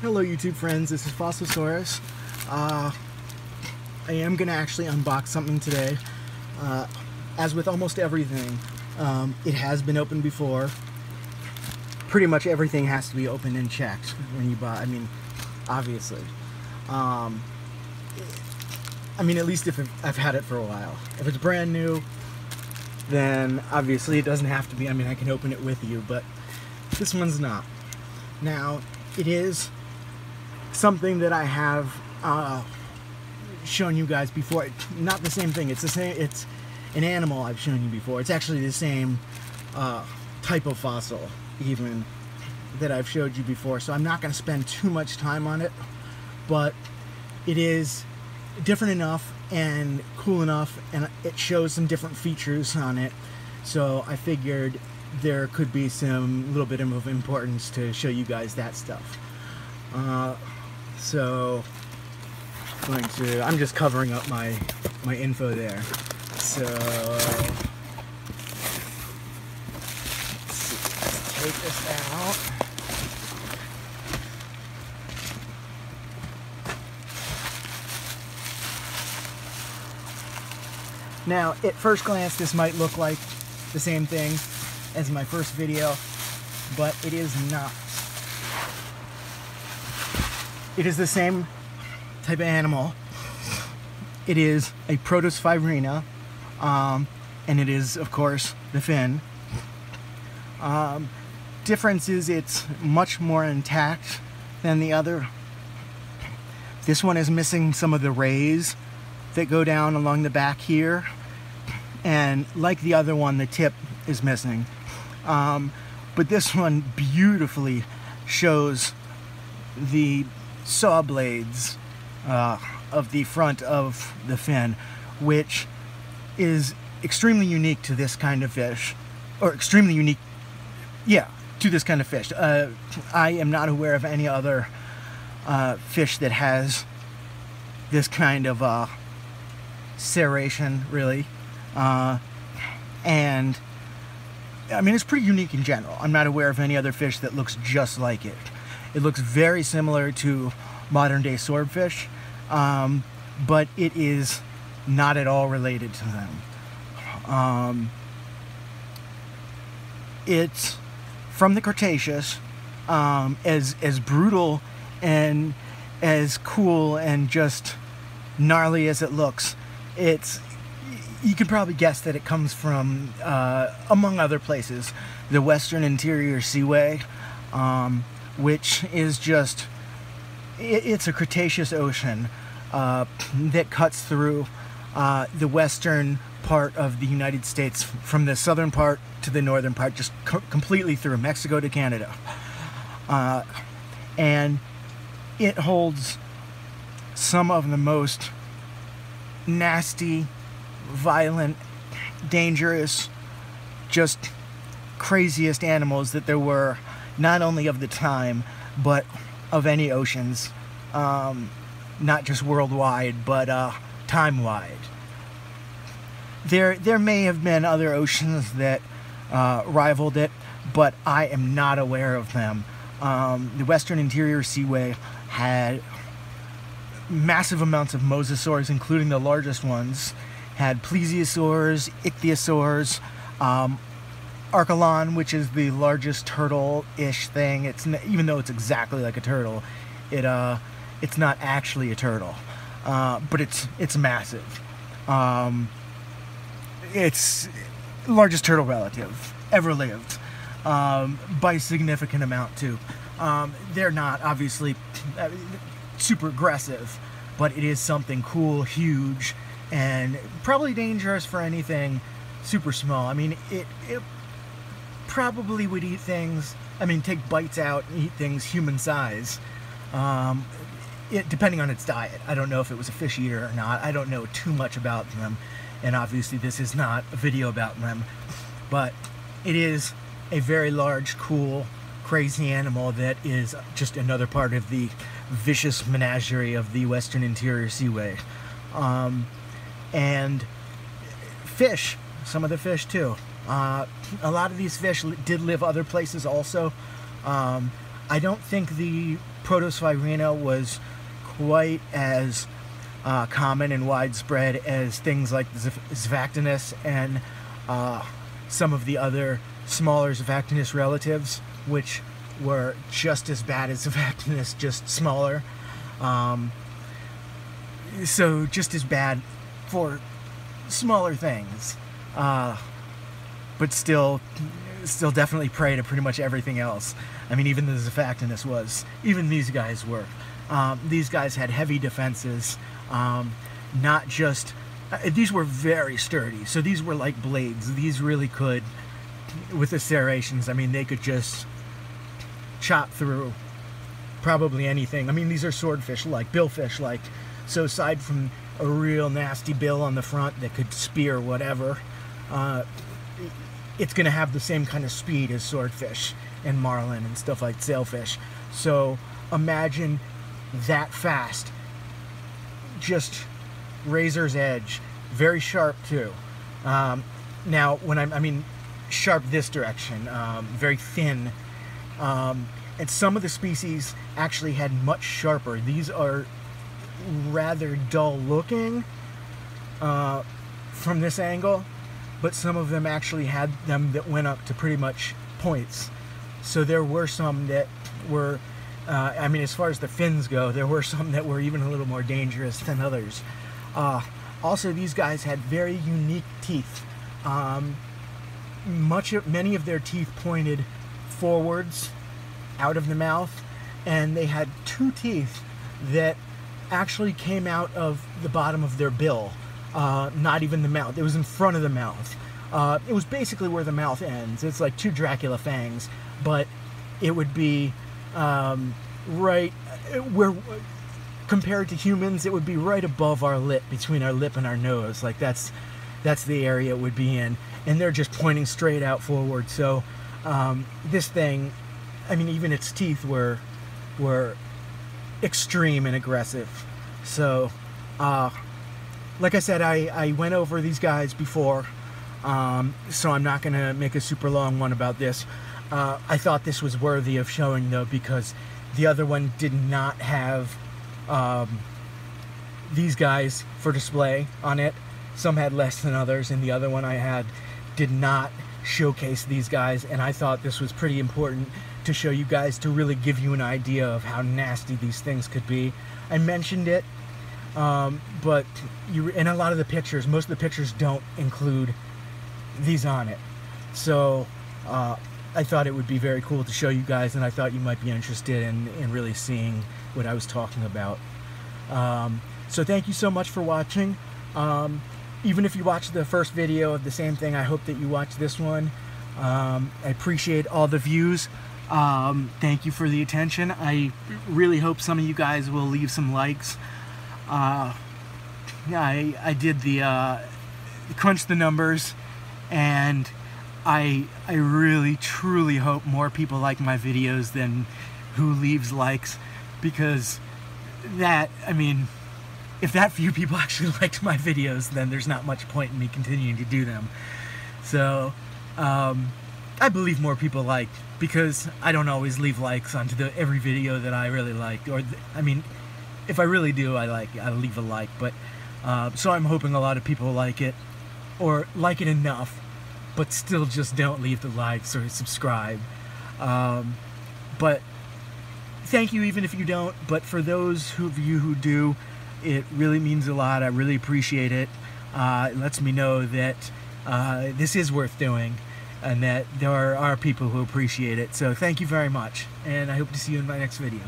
Hello YouTube friends, this is Fossilsaurus. I am going to actually unbox something today. As with almost everything, it has been opened before. Pretty much everything has to be opened and checked when you buy, obviously. At least if I've had it for a while. If it's brand new, then obviously it doesn't have to be. I can open it with you, but this one's not. Now, it is something that I have shown you guys before. Not the same thing. It's the same. It's an animal I've shown you before. It's actually the same type of fossil, even, that I've showed you before. So I'm not going to spend too much time on it, but it is different enough and cool enough, and it shows some different features on it. So I figured there could be some little bit of importance to show you guys that stuff. So I'm just covering up my info there. So let's take this out. Now, at first glance, this might look like the same thing as my first video, but it is not. It is the same type of animal. It is a Protosphyraena, and it is, of course, the fin. Difference is it's much more intact than the other. This one is missing some of the rays that go down along the back here, and like the other one, the tip is missing. But this one beautifully shows the saw blades of the front of the fin, which is extremely unique to this kind of fish, or extremely unique, yeah, to this kind of fish. I am not aware of any other fish that has this kind of serration, really. And it's pretty unique in general. I'm not aware of any other fish that looks just like it. It looks very similar to modern day swordfish, but it is not at all related to them. It's from the Cretaceous, as brutal and as cool and just gnarly as it looks. You can probably guess that it comes from, among other places, the Western Interior Seaway, which is just, it's a Cretaceous ocean that cuts through the western part of the United States, from the southern part to the northern part, just completely through Mexico to Canada. And it holds some of the most nasty, violent, dangerous, just craziest animals that there were, not only of the time, but of any oceans, not just worldwide, but time-wide. There may have been other oceans that rivaled it, but I am not aware of them. The Western Interior Seaway had massive amounts of mosasaurs, including the largest ones. Had plesiosaurs, ichthyosaurs, Archelon, which is the largest turtle-ish thing. Even though it's exactly like a turtle, it's not actually a turtle, but it's massive. It's the largest turtle relative ever lived, by a significant amount too. They're not obviously super aggressive, but it is something cool, huge, and probably dangerous for anything super small. It probably would eat things, take bites out and eat things human size, depending on its diet. I don't know if it was a fish eater or not. I don't know too much about them, and obviously this is not a video about them, but it is a very large, cool, crazy animal that is just another part of the vicious menagerie of the Western Interior Seaway. And fish, some of the fish too. A lot of these fish did live other places also. I don't think the Protosphyraena was quite as common and widespread as things like Xvactinus and some of the other smaller Xvactinus relatives, which were just as bad as Xvactinus, just smaller. So just as bad for smaller things, but still definitely prey to pretty much everything else. I mean, even the Xvactinus was, even these guys were. These guys had heavy defenses, not just, these were very sturdy, so these were like blades. These really could, with the serrations, I mean, they could just chop through probably anything. I mean, these are swordfish-like, billfish-like, so aside from a real nasty bill on the front that could spear whatever, it's going to have the same kind of speed as swordfish and marlin and stuff like sailfish. So imagine that fast, just razor's edge, very sharp too. Now, when I mean sharp this direction, very thin, and some of the species actually had much sharper. These are rather dull looking from this angle, but some of them actually had them that went up to pretty much points. So there were some that were, I mean, as far as the fins go, there were some that were even a little more dangerous than others. Also, these guys had very unique teeth. Many of their teeth pointed forwards out of the mouth, and they had two teeth that actually came out of the bottom of their bill, not even the mouth. It was in front of the mouth. It was basically where the mouth ends. It's like two Dracula fangs, but it would be right where, compared to humans, it would be right above our lip, between our lip and our nose. Like that's the area it would be in, and they're just pointing straight out forward. So this thing, I mean, even its teeth were extreme and aggressive. So like I said, I went over these guys before, so I'm not going to make a super long one about this. I thought this was worthy of showing, though, because the other one did not have these guys for display on it. Some had less than others, and the other one I had did not showcase these guys, and I thought this was pretty important to show you guys, to really give you an idea of how nasty these things could be. I mentioned it, but in a lot of the pictures, most of the pictures don't include these on it. So I thought it would be very cool to show you guys, and I thought you might be interested in really seeing what I was talking about. So thank you so much for watching. Even if you watched the first video of the same thing, I hope that you watch this one. I appreciate all the views. Thank you for the attention. I really hope some of you guys will leave some likes. Yeah, I did the crunch the numbers, and I really truly hope more people like my videos than who leaves likes, because that, I mean, if that few people actually liked my videos, then there's not much point in me continuing to do them. So I believe more people like, because I don't always leave likes onto every video that I really like, or I mean, if I really do, I'll leave a like. But so I'm hoping a lot of people like it, or like it enough, but still just don't leave the likes or subscribe. But thank you even if you don't. But for those of you who do, it really means a lot. I really appreciate it. It lets me know that this is worth doing, and that there are people who appreciate it. So thank you very much, and I hope to see you in my next video.